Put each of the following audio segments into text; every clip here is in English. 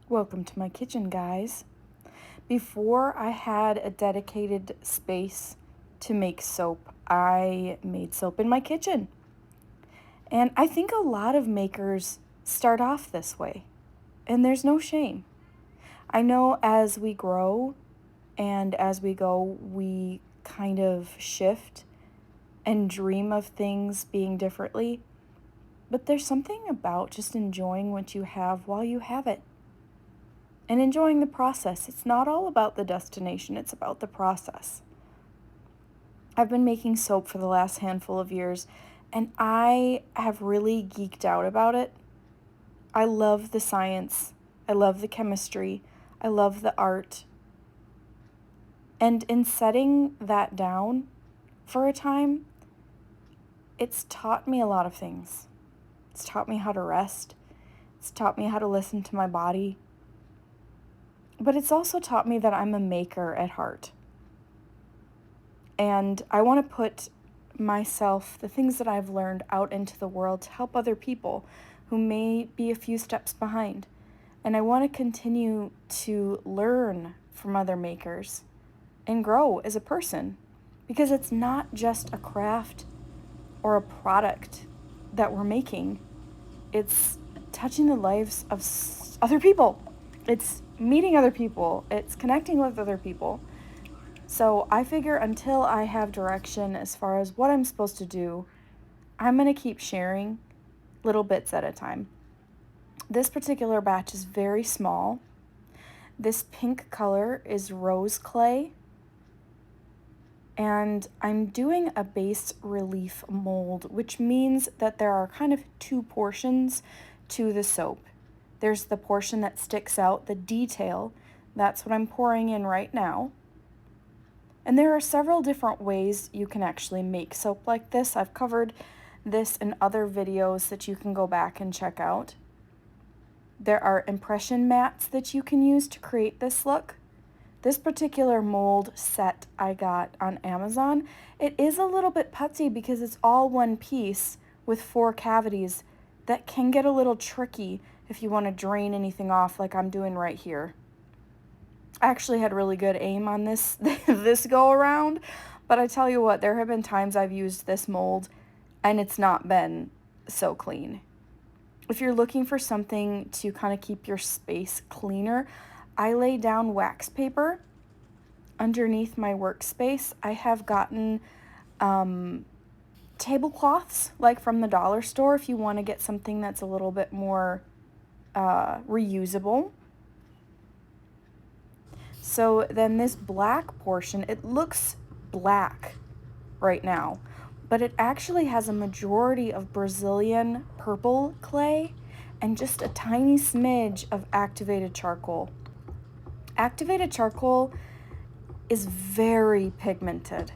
Welcome to my kitchen, guys. Before I had a dedicated space to make soap, I made soap in my kitchen. And I think a lot of makers start off this way, and there's no shame. I know as we grow and as we go, we kind of shift and dream of things being differently, but there's something about just enjoying what you have while you have it. And enjoying the process. It's not all about the destination, it's about the process. I've been making soap for the last handful of years, and I have really geeked out about it. I love the science, I love the chemistry, I love the art. And in setting that down for a time, it's taught me a lot of things. It's taught me how to rest, it's taught me how to listen to my body. But it's also taught me that I'm a maker at heart. And I want to put myself, the things that I've learned, out into the world to help other people who may be a few steps behind. And I want to continue to learn from other makers and grow as a person, because it's not just a craft or a product that we're making. It's touching the lives of other people. It's meeting other people. It's connecting with other people. So I figure until I have direction as far as what I'm supposed to do, I'm going to keep sharing little bits at a time. This particular batch is very small. This pink color is rose clay. And I'm doing a base relief mold, which means that there are kind of two portions to the soap. There's the portion that sticks out, the detail. That's what I'm pouring in right now. And there are several different ways you can actually make soap like this. I've covered this in other videos that you can go back and check out. There are impression mats that you can use to create this look. This particular mold set I got on Amazon, it is a little bit putsy because it's all one piece with 4 cavities that can get a little tricky if you want to drain anything off like I'm doing right here. I actually had really good aim on this this go around, but I tell you what, there have been times I've used this mold and it's not been so clean. If you're looking for something to kind of keep your space cleaner, I lay down wax paper underneath my workspace. I have gotten tablecloths like from the dollar store if you want to get something that's a little bit more reusable. So then this black portion, it looks black right now, but it actually has a majority of Brazilian purple clay and just a tiny smidge of activated charcoal. Activated charcoal is very pigmented,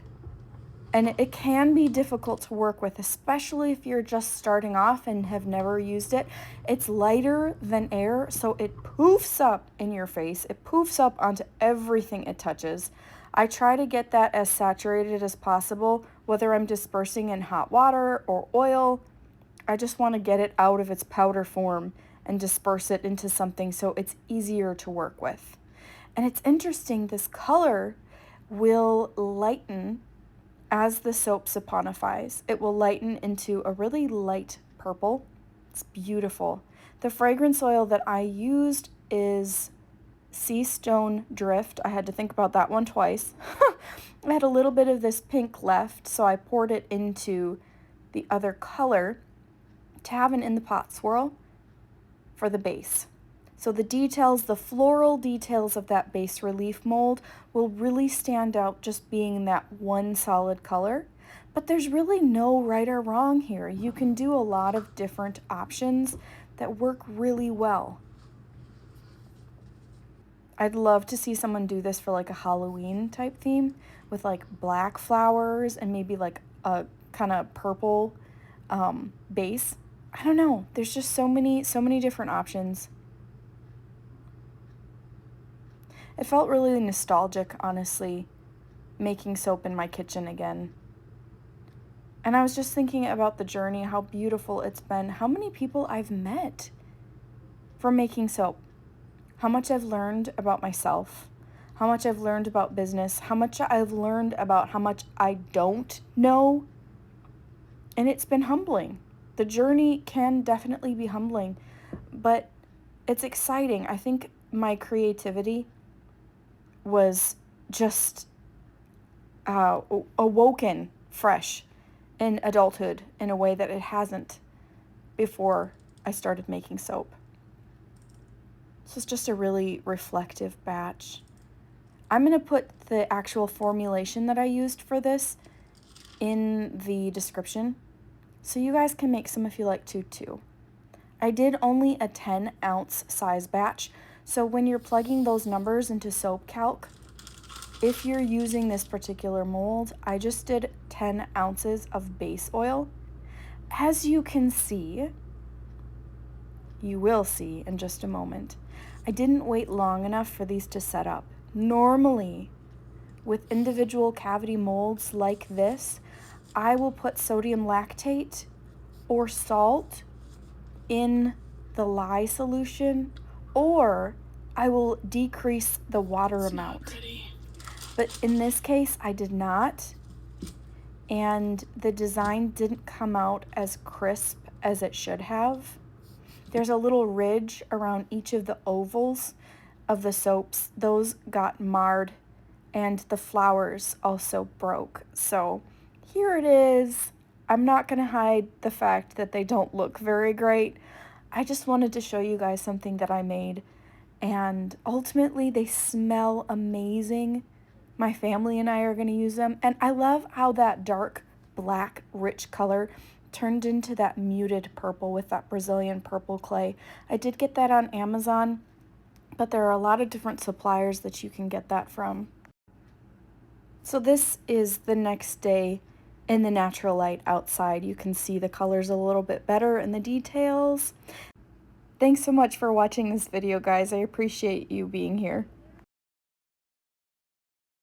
and it can be difficult to work with, especially if you're just starting off and have never used it. It's lighter than air, so it poofs up in your face. It poofs up onto everything it touches. I try to get that as saturated as possible, whether I'm dispersing in hot water or oil. I just want to get it out of its powder form and disperse it into something so it's easier to work with. And it's interesting, this color will lighten as the soap saponifies. It will lighten into a really light purple. It's beautiful. The fragrance oil that I used is Sea Stone Drift. I had to think about that one twice. I had a little bit of this pink left, so I poured it into the other color to have an in the pot swirl for the base. So the details, the floral details of that base relief mold will really stand out just being that one solid color. But there's really no right or wrong here. You can do a lot of different options that work really well. I'd love to see someone do this for like a Halloween type theme with like black flowers and maybe like a kind of purple base. I don't know. There's just so many different options. It felt really nostalgic, honestly, making soap in my kitchen again. And I was just thinking about the journey, how beautiful it's been, how many people I've met from making soap, how much I've learned about myself, how much I've learned about business, how much I've learned about how much I don't know. And it's been humbling. The journey can definitely be humbling, but it's exciting. I think my creativity was just awoken fresh in adulthood in a way that it hasn't before I started making soap. This is just a really reflective batch. I'm going to put the actual formulation that I used for this in the description, so you guys can make some if you like to too. I did only a 10-ounce size batch, so when you're plugging those numbers into Soap Calc, if you're using this particular mold, I just did 10 ounces of base oil. As you can see, you will see in just a moment, I didn't wait long enough for these to set up. Normally, with individual cavity molds like this, I will put sodium lactate or salt in the lye solution, or I will decrease the water amount. But in this case, I did not, and the design didn't come out as crisp as it should have. There's a little ridge around each of the ovals of the soaps. Those got marred, and the flowers also broke. So here it is. I'm not going to hide the fact that they don't look very great. I just wanted to show you guys something that I made, and ultimately they smell amazing. My family and I are going to use them, and I love how that dark black rich color turned into that muted purple with that Brazilian purple clay. I did get that on Amazon, but there are a lot of different suppliers that you can get that from. So this is the next day in the natural light outside. You can see the colors a little bit better and the details. Thanks so much for watching this video, guys. I appreciate you being here.